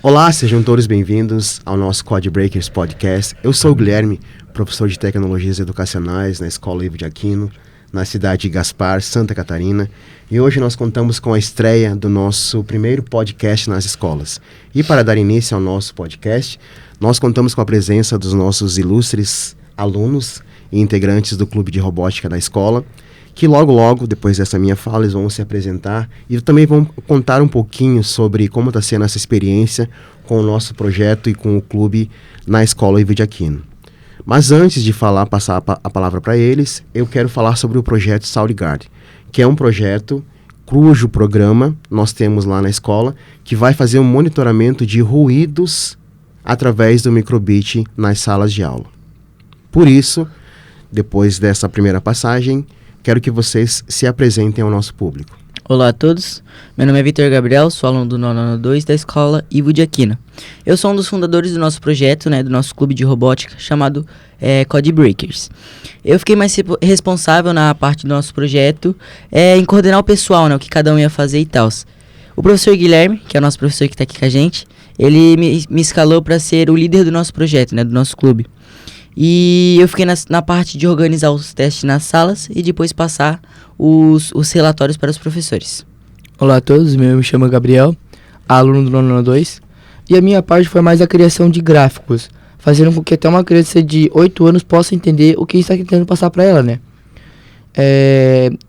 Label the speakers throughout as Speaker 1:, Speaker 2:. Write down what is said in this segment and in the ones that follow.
Speaker 1: Olá, sejam todos bem-vindos ao nosso Code Breakers Podcast. Eu sou o Guilherme, professor de Tecnologias Educacionais na Escola Ivo de Aquino, na cidade de Gaspar, Santa Catarina. E hoje nós contamos com a estreia do nosso primeiro podcast nas escolas. E para dar início ao nosso podcast, nós contamos com a presença dos nossos ilustres alunos e integrantes do Clube de Robótica da escola, que logo, depois dessa minha fala, eles vão se apresentar e também vão contar um pouquinho sobre como está sendo essa experiência com o nosso projeto e com o clube na Escola Ivo de Aquino. Mas antes de passar a palavra para eles, eu quero falar sobre o projeto SoundGuard, que é um projeto cujo programa nós temos lá na escola, que vai fazer um monitoramento de ruídos através do microbit nas salas de aula. Por isso, depois dessa primeira passagem, quero que vocês se apresentem ao nosso público.
Speaker 2: Olá a todos, meu nome é Vitor Gabriel, sou aluno do nono ano 2 da Escola Ivo de Aquino. Eu sou um dos fundadores do nosso projeto, do nosso clube de robótica, chamado Code Breakers. Eu fiquei mais responsável na parte do nosso projeto em coordenar o pessoal, o que cada um ia fazer e tal. O professor Guilherme, que é o nosso professor que está aqui com a gente, ele me escalou para ser o líder do nosso projeto, do nosso clube. E eu fiquei na parte de organizar os testes nas salas e depois passar os relatórios para os professores.
Speaker 3: Olá a todos, eu me chamo Gabriel, aluno do nono ano 2, e a minha parte foi mais a criação de gráficos, fazendo com que até uma criança de 8 anos possa entender o que está tentando passar para ela,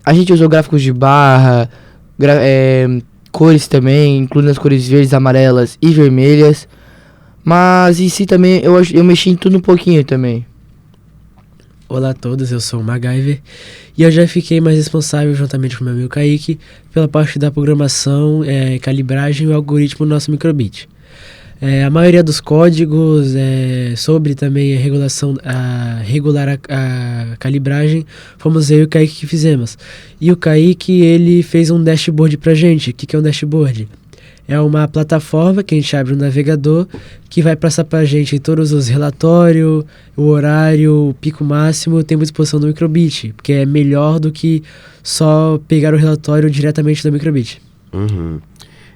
Speaker 3: A gente usou gráficos de barra, cores também, incluindo as cores verdes, amarelas e vermelhas. Mas em si também eu mexi em tudo um pouquinho também.
Speaker 4: Olá a todos, eu sou o MacGyver e eu já fiquei mais responsável, juntamente com meu amigo Kaique, pela parte da programação, calibragem e o algoritmo do nosso microbit. A maioria dos códigos sobre também a regulação, regular a calibragem, fomos eu e o Kaique que fizemos. E o Kaique, ele fez um dashboard pra gente. O que é um dashboard? É uma plataforma que a gente abre no navegador que vai passar pra gente todos os relatórios, o horário, o pico máximo, o tempo de exposição do microbit, porque é melhor do que só pegar o relatório diretamente do microbit.
Speaker 1: Uhum.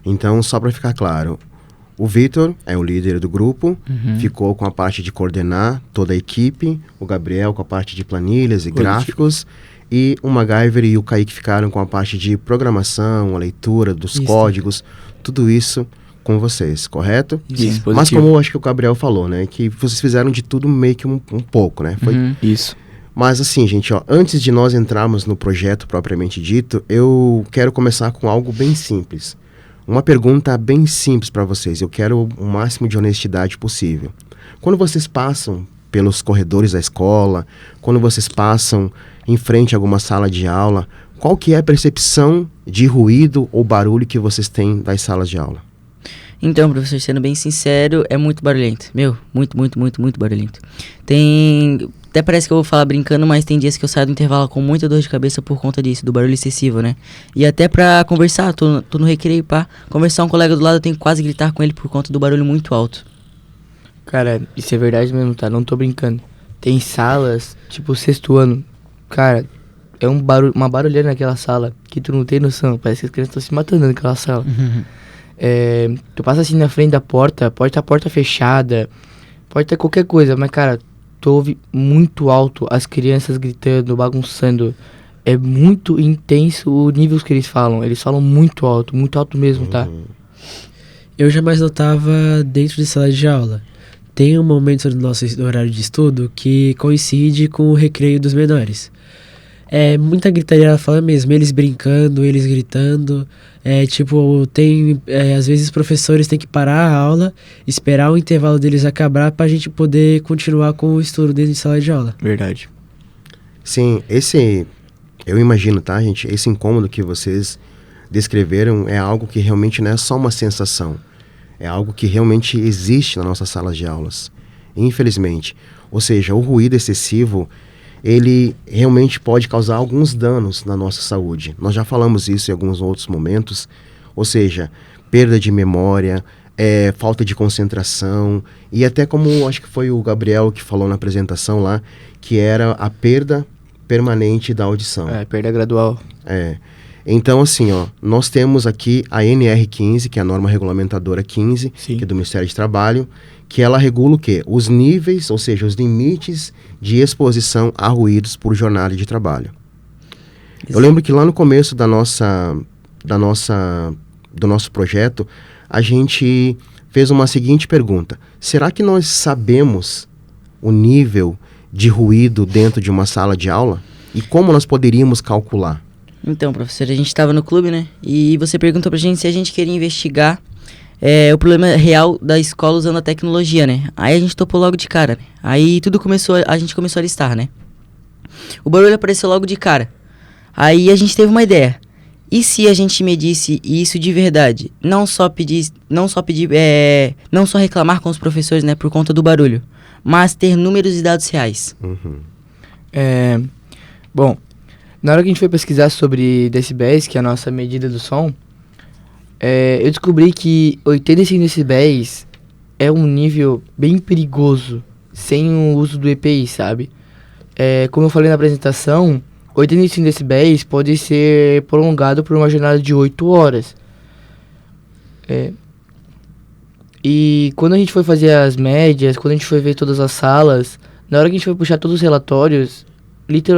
Speaker 1: Então, só para ficar claro, o Vitor é o líder do grupo, ficou com a parte de coordenar toda a equipe, o Gabriel com a parte de planilhas e gráficos, e o MacGyver e o Kaique ficaram com a parte de programação, a leitura dos códigos, tudo isso com vocês, correto?
Speaker 3: Isso.
Speaker 1: Mas como eu acho que o Gabriel falou, que vocês fizeram de tudo meio que um pouco, Foi
Speaker 3: isso.
Speaker 1: Mas assim, gente, antes de nós entrarmos no projeto propriamente dito, eu quero começar com algo bem simples. Uma pergunta bem simples para vocês. Eu quero o máximo de honestidade possível. Quando vocês passam pelos corredores da escola, quando vocês passam em frente a alguma sala de aula, qual que é a percepção de ruído ou barulho que vocês têm das salas de aula?
Speaker 2: Então, professor, sendo bem sincero, é muito barulhento. Muito barulhento. Até parece que eu vou falar brincando, mas tem dias que eu saio do intervalo com muita dor de cabeça por conta disso, do barulho excessivo, E até pra conversar, tô no recreio, conversar um colega do lado, eu tenho que quase gritar com ele por conta do barulho muito alto.
Speaker 3: Cara, isso é verdade mesmo, não tô brincando. Tem salas, tipo sexto ano, cara, é uma barulheira naquela sala que tu não tem noção, parece que as crianças estão se matando naquela sala. Tu passa assim na frente da porta, pode estar a porta fechada, pode estar qualquer coisa, mas cara, tu ouve muito alto as crianças gritando, bagunçando. É muito intenso o nível que eles falam muito alto mesmo,
Speaker 4: Eu jamais notava dentro de sala de aula. Tem um momento do nosso horário de estudo que coincide com o recreio dos menores. Muita gritaria, ela fala mesmo, eles brincando, eles gritando. Às vezes os professores têm que parar a aula, esperar o intervalo deles acabar pra gente poder continuar com o estudo dentro de sala de aula.
Speaker 3: Verdade.
Speaker 1: Sim, eu imagino, gente? Esse incômodo que vocês descreveram é algo que realmente não é só uma sensação. É algo que realmente existe nas nossas salas de aulas, infelizmente. Ou seja, o ruído excessivo, ele realmente pode causar alguns danos na nossa saúde. Nós já falamos isso em alguns outros momentos. Ou seja, perda de memória, falta de concentração, e até como acho que foi o Gabriel que falou na apresentação lá, que era a perda permanente da audição.
Speaker 3: Perda gradual.
Speaker 1: Então, assim, ó, nós temos aqui a NR15, que é a norma regulamentadora 15,
Speaker 3: Sim.
Speaker 1: que é do Ministério de Trabalho, que ela regula o quê? Os níveis, ou seja, os limites de exposição a ruídos por jornada de trabalho. Eu lembro que lá no começo do nosso projeto, a gente fez uma seguinte pergunta: será que nós sabemos o nível de ruído dentro de uma sala de aula? E como nós poderíamos calcular?
Speaker 2: Então, professor, a gente estava no clube, né? E você perguntou pra gente se a gente queria investigar o problema real da escola usando a tecnologia, né? Aí a gente topou logo de cara, né? Aí a gente começou a listar, né? O barulho apareceu logo de cara. Aí a gente teve uma ideia. E se a gente medisse isso de verdade? Não só reclamar com os professores, né, por conta do barulho, mas ter números e dados reais.
Speaker 3: Bom, na hora que a gente foi pesquisar sobre decibéis, que é a nossa medida do som, eu descobri que 85 decibéis é um nível bem perigoso, sem o uso do EPI, sabe? Como eu falei na apresentação, 85 decibéis pode ser prolongado por uma jornada de 8 horas. E quando a gente foi fazer as médias, quando a gente foi ver todas as salas, na hora que a gente foi puxar todos os relatórios,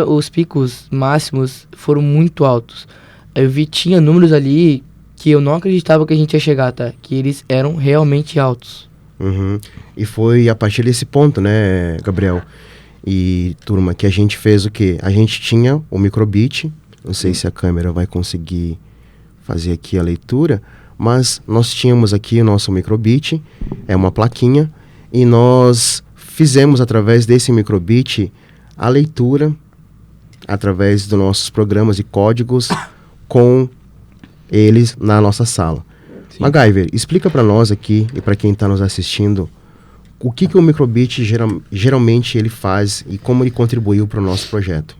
Speaker 3: os picos máximos foram muito altos. Eu vi, tinha números ali que eu não acreditava que a gente ia chegar, tá? Que eles eram realmente altos.
Speaker 1: E foi a partir desse ponto, né, Gabriel e turma, que a gente fez o quê? A gente tinha o microbit, não sei se a câmera vai conseguir fazer aqui a leitura, mas nós tínhamos aqui o nosso microbit, é uma plaquinha, e nós fizemos através desse microbit a leitura, através dos nossos programas e códigos, com eles na nossa sala. Sim. MacGyver, explica para nós aqui e para quem está nos assistindo o que o microbit geralmente ele faz e como ele contribuiu para o nosso projeto.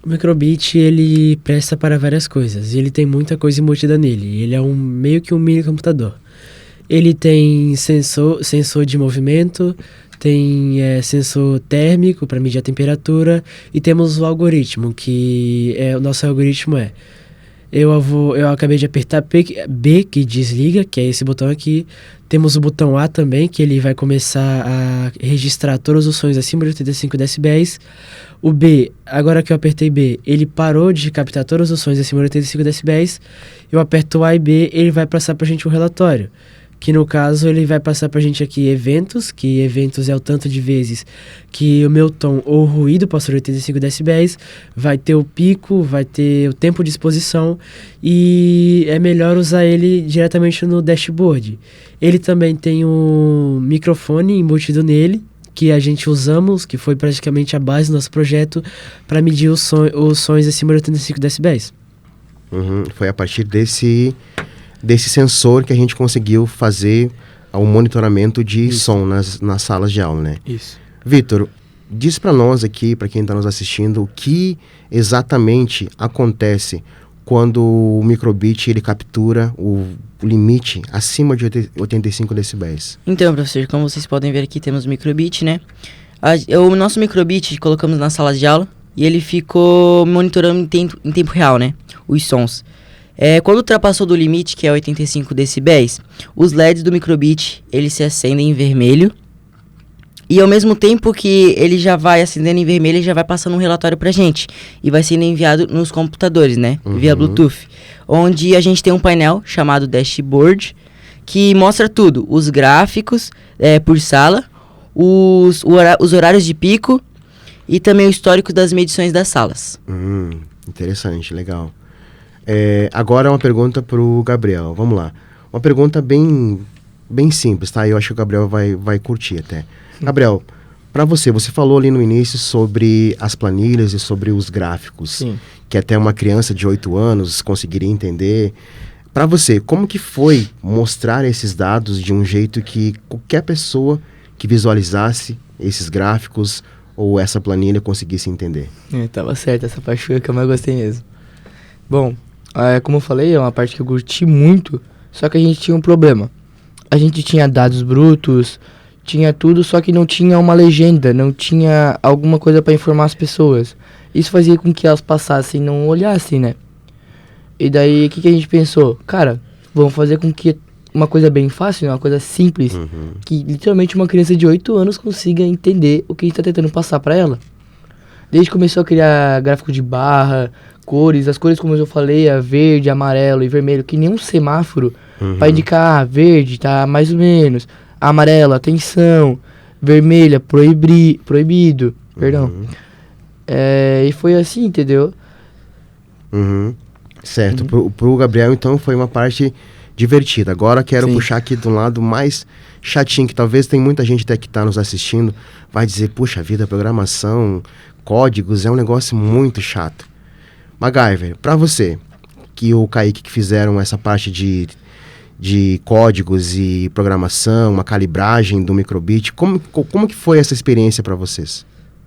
Speaker 4: O microbit ele presta para várias coisas e ele tem muita coisa embutida nele. Ele é meio que um mini computador. Ele tem sensor de movimento, tem sensor térmico para medir a temperatura e temos o algoritmo, que o nosso algoritmo eu acabei de apertar B, que desliga, que é esse botão aqui. Temos o botão A também, que ele vai começar a registrar todos os sons acima de 85 decibéis. O B, agora que eu apertei B, ele parou de captar todos os sons acima de 85 decibéis. Eu aperto A e B, ele vai passar pra gente um relatório. Que no caso ele vai passar pra gente aqui eventos, que eventos é o tanto de vezes que o meu tom ou ruído passou de 85 decibéis, vai ter o pico, vai ter o tempo de exposição e é melhor usar ele diretamente no dashboard. Ele também tem um microfone embutido nele, que a gente usamos, que foi praticamente a base do nosso projeto, para medir os sons acima de 85 decibéis.
Speaker 1: Foi a partir desse sensor que a gente conseguiu fazer o monitoramento de som nas salas de aula, né?
Speaker 3: Isso.
Speaker 1: Vitor, diz para nós aqui, para quem está nos assistindo, o que exatamente acontece quando o microbit ele captura o limite acima de 85 decibéis.
Speaker 2: Então, professor, como vocês podem ver aqui, temos o microbit, né? O nosso microbit colocamos na sala de aula e ele ficou monitorando em tempo real, né? Os sons. Quando ultrapassou do limite, que é 85 decibéis, os LEDs do microbit, eles se acendem em vermelho. E ao mesmo tempo que ele já vai acendendo em vermelho, ele já vai passando um relatório pra gente. E vai sendo enviado nos computadores, né? Via Bluetooth. Onde a gente tem um painel chamado Dashboard, que mostra tudo. Os gráficos por sala, os horários de pico e também o histórico das medições das salas.
Speaker 1: Interessante, legal. Agora uma pergunta pro Gabriel. Vamos lá. Uma pergunta bem simples, tá? Eu acho que o Gabriel vai curtir até. Gabriel, para você falou ali no início sobre as planilhas e sobre os gráficos.
Speaker 3: Sim.
Speaker 1: Que até uma criança de 8 anos conseguiria entender. Para você, como que foi mostrar esses dados de um jeito que qualquer pessoa que visualizasse esses gráficos ou essa planilha conseguisse entender?
Speaker 3: Tava certo, essa parte foi a que eu mais gostei mesmo. Bom, como eu falei, é uma parte que eu curti muito, só que a gente tinha um problema. A gente tinha dados brutos, tinha tudo, só que não tinha uma legenda, não tinha alguma coisa para informar as pessoas. Isso fazia com que elas passassem e não olhassem, né? E daí, o que a gente pensou? Cara, vamos fazer com que uma coisa bem fácil, uma coisa simples, que literalmente uma criança de 8 anos consiga entender o que a gente tá tentando passar pra ela. Desde que começou a criar gráfico de barra, cores, as cores como eu falei, a verde, amarelo e vermelho, que nem um semáforo, pra indicar, verde tá mais ou menos, amarelo, atenção, vermelha, proibido, perdão. E foi assim, entendeu?
Speaker 1: Certo, pro Gabriel então foi uma parte divertida. Agora quero puxar aqui do lado mais chatinho, que talvez tem muita gente até que tá nos assistindo, vai dizer, puxa vida, programação, códigos é um negócio muito chato. MacGyver, pra você, que o Kaique que fizeram essa parte de códigos e programação, uma calibragem do microbit, como que foi essa experiência pra vocês?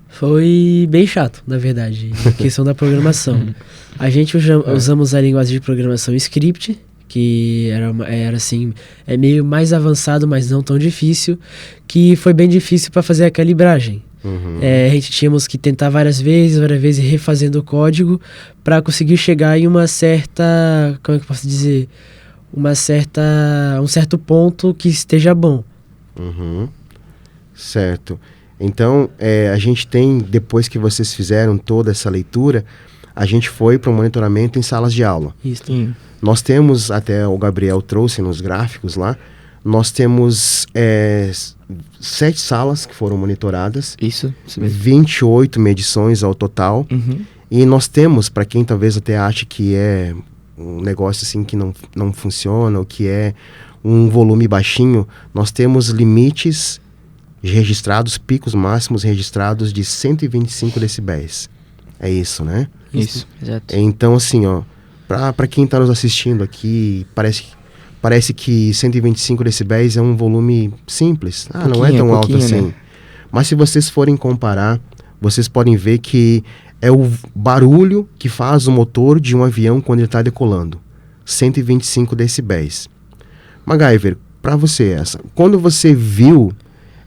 Speaker 4: Foi bem chato, na verdade, a questão da programação. A gente usamos a linguagem de programação Script, que era assim, é meio mais avançado, mas não tão difícil, que foi bem difícil para fazer a calibragem. A gente tínhamos que tentar várias vezes refazendo o código para conseguir chegar em uma certa, como é que eu posso dizer, um certo ponto que esteja bom.
Speaker 1: Certo. Então, a gente tem, depois que vocês fizeram toda essa leitura, a gente foi para o monitoramento em salas de aula.
Speaker 4: Isso.
Speaker 1: Nós temos, até o Gabriel trouxe nos gráficos lá, nós temos 7 salas que foram monitoradas.
Speaker 3: Isso mesmo.
Speaker 1: 28 medições ao total. E nós temos, para quem talvez até ache que é um negócio assim que não funciona, ou que é um volume baixinho, nós temos limites registrados, picos máximos registrados de 125 decibéis. É isso, né?
Speaker 3: Isso, exato.
Speaker 1: Então, assim, ó, para quem está nos assistindo aqui, parece que 125 decibéis é um volume simples. Não é tão alto assim. Né? Mas se vocês forem comparar, vocês podem ver que é o barulho que faz o motor de um avião quando ele está decolando. 125 decibéis. MacGyver, para você, quando você viu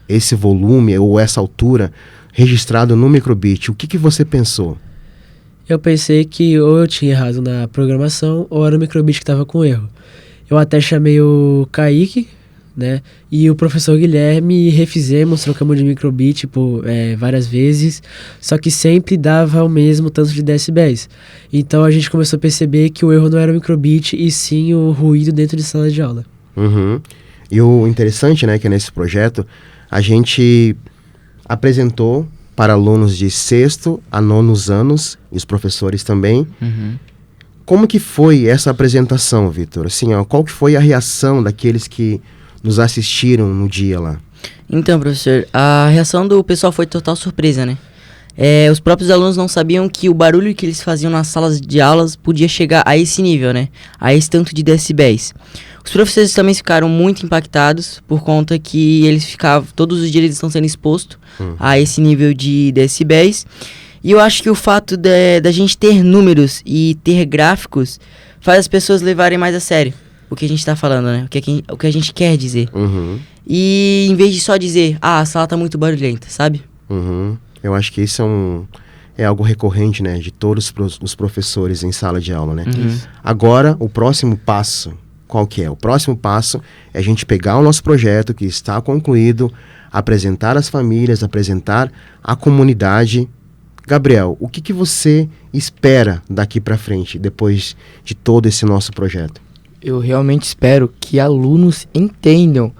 Speaker 1: esse volume ou essa altura registrado no microbit, o que você pensou?
Speaker 4: Eu pensei que ou eu tinha errado na programação ou era o microbit que estava com erro. Eu até chamei o Kaique, né, e o professor Guilherme, refizemos, trocamos de microbit várias vezes, só que sempre dava o mesmo tanto de decibéis. Então a gente começou a perceber que o erro não era o microbit e sim o ruído dentro de sala de aula.
Speaker 1: E o interessante, né, que nesse projeto a gente apresentou para alunos de 6º a 9º anos, e os professores também. Como que foi essa apresentação, Vitor? Assim, qual que foi a reação daqueles que nos assistiram no dia lá?
Speaker 2: Então, professor, a reação do pessoal foi total surpresa, né? Os próprios alunos não sabiam que o barulho que eles faziam nas salas de aulas podia chegar a esse nível, né? A esse tanto de decibéis. Os professores também ficaram muito impactados por conta que eles ficavam, todos os dias eles estão sendo expostos a esse nível de decibéis. E eu acho que o fato da gente ter números e ter gráficos faz as pessoas levarem mais a sério o que a gente está falando, né? O que a gente quer dizer. E em vez de só dizer, a sala tá muito barulhenta, sabe?
Speaker 1: Eu acho que isso é algo recorrente, né? De todos os professores em sala de aula, né? Agora, o próximo passo, qual que é? O próximo passo é a gente pegar o nosso projeto que está concluído, apresentar às famílias, apresentar à comunidade. Gabriel, o que você espera daqui para frente, depois de todo esse nosso projeto?
Speaker 3: Eu realmente espero que alunos entendam,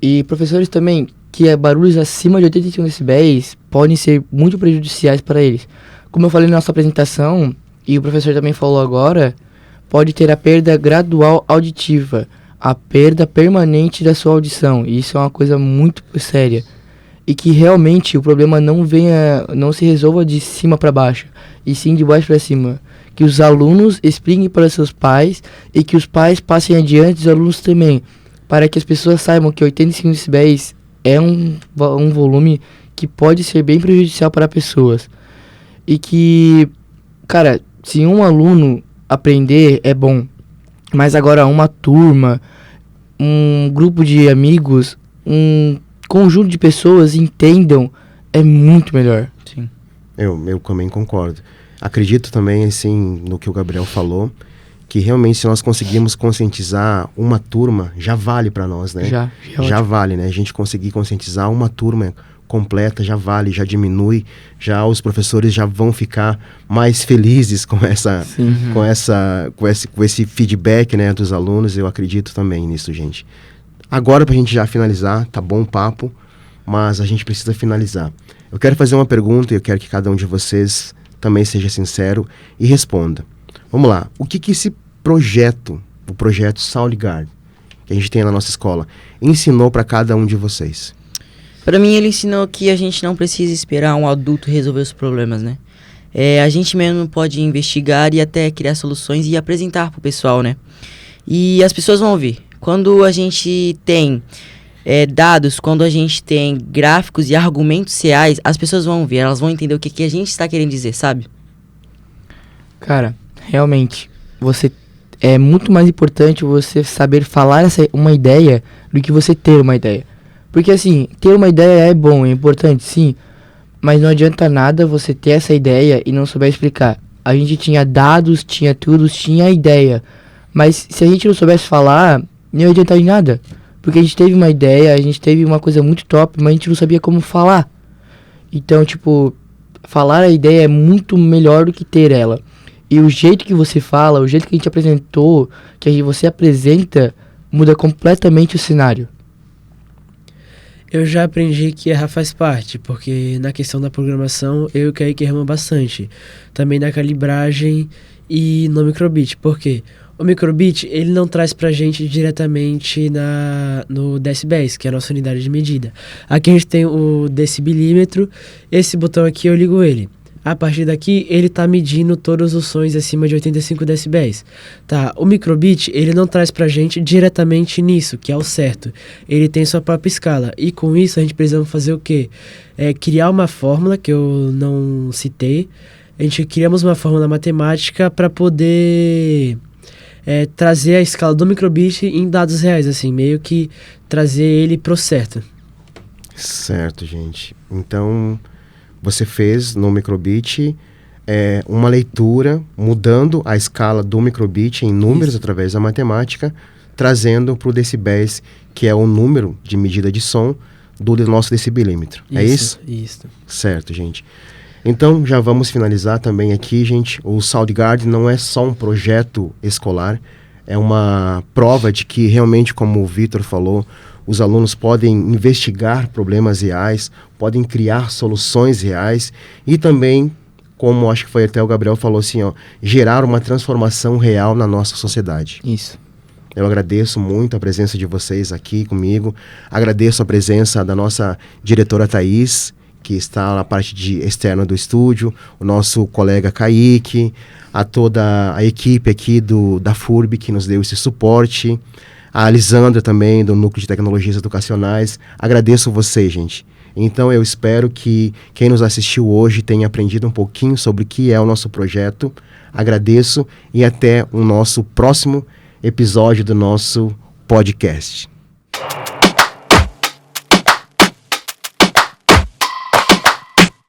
Speaker 3: e professores também, que barulhos acima de 85 decibéis podem ser muito prejudiciais para eles. Como eu falei na nossa apresentação, e o professor também falou agora, pode ter a perda gradual auditiva, a perda permanente da sua audição, e isso é uma coisa muito séria. E que realmente o problema não se resolva de cima para baixo, e sim de baixo para cima. Que os alunos expliquem para seus pais e que os pais passem adiante os alunos também, para que as pessoas saibam que 85 decibéis é um volume que pode ser bem prejudicial para pessoas. E que, cara, se um aluno aprender é bom, mas agora uma turma, um grupo de amigos, um conjunto de pessoas entendam, é muito melhor.
Speaker 2: Sim.
Speaker 1: Eu também concordo. Acredito também, assim, no que o Gabriel falou, que realmente se nós conseguirmos conscientizar uma turma, já vale para nós, né?
Speaker 3: Já
Speaker 1: Já vale, né? A gente conseguir conscientizar uma turma completa, já vale, já diminui, já os professores já vão ficar mais felizes com esse feedback, né, dos alunos. Eu acredito também nisso, gente. Agora, pra gente já finalizar, tá bom o papo, mas a gente precisa finalizar. Eu quero fazer uma pergunta e eu quero que cada um de vocês também seja sincero e responda. Vamos lá, o que esse projeto, o projeto Soundguard, que a gente tem na nossa escola, ensinou para cada um de vocês?
Speaker 2: Para mim, ele ensinou que a gente não precisa esperar um adulto resolver os problemas, né? A gente mesmo pode investigar e até criar soluções e apresentar pro pessoal, né? E as pessoas vão ouvir. Quando a gente tem dados, quando a gente tem gráficos e argumentos reais, as pessoas vão ouvir, elas vão entender o que a gente está querendo dizer, sabe?
Speaker 3: Cara, realmente, é muito mais importante você saber falar uma ideia do que você ter uma ideia. Porque assim, ter uma ideia é bom, é importante, sim, mas não adianta nada você ter essa ideia e não souber explicar. A gente tinha dados, tinha tudo, tinha a ideia, mas se a gente não soubesse falar, não ia adiantar em nada. Porque a gente teve uma ideia, a gente teve uma coisa muito top, mas a gente não sabia como falar. Então, tipo, falar a ideia é muito melhor do que ter ela. E o jeito que você fala, o jeito que a gente apresentou, que você apresenta, muda completamente o cenário.
Speaker 4: Eu já aprendi que errar faz parte, porque na questão da programação eu e o Kaique erramos bastante. Também na calibragem e no microbit, porque o microbit ele não traz pra gente diretamente no decibéis, que é a nossa unidade de medida. Aqui a gente tem o decibelímetro, esse botão aqui eu ligo ele. A partir daqui, ele tá medindo todos os sons acima de 85 decibéis. Tá, o microbit, ele não traz pra gente diretamente nisso, que é o certo. Ele tem sua própria escala. E com isso, a gente precisa fazer o quê? Criar uma fórmula, que eu não citei. A gente criamos uma fórmula matemática para poder trazer a escala do microbit em dados reais, assim, meio que trazer ele pro certo.
Speaker 1: Certo, gente. Então, você fez no microbit uma leitura, mudando a escala do microbit em números através da matemática, trazendo para o decibéis, que é o número de medida de som do nosso decibelímetro. É isso?
Speaker 4: Isso.
Speaker 1: Certo, gente. Então, já vamos finalizar também aqui, gente. O Soundguard não é só um projeto escolar, é uma prova de que realmente, como o Vitor falou, os alunos podem investigar problemas reais, podem criar soluções reais e também, como acho que foi até o Gabriel falou assim, gerar uma transformação real na nossa sociedade.
Speaker 3: Isso.
Speaker 1: Eu agradeço muito a presença de vocês aqui comigo, agradeço a presença da nossa diretora Thaís, que está na parte externa do estúdio, o nosso colega Kaique, a toda a equipe aqui da FURB que nos deu esse suporte, a Alisandra também, do Núcleo de Tecnologias Educacionais. Agradeço vocês, gente. Então eu espero que quem nos assistiu hoje tenha aprendido um pouquinho sobre o que é o nosso projeto. Agradeço e até o nosso próximo episódio do nosso podcast.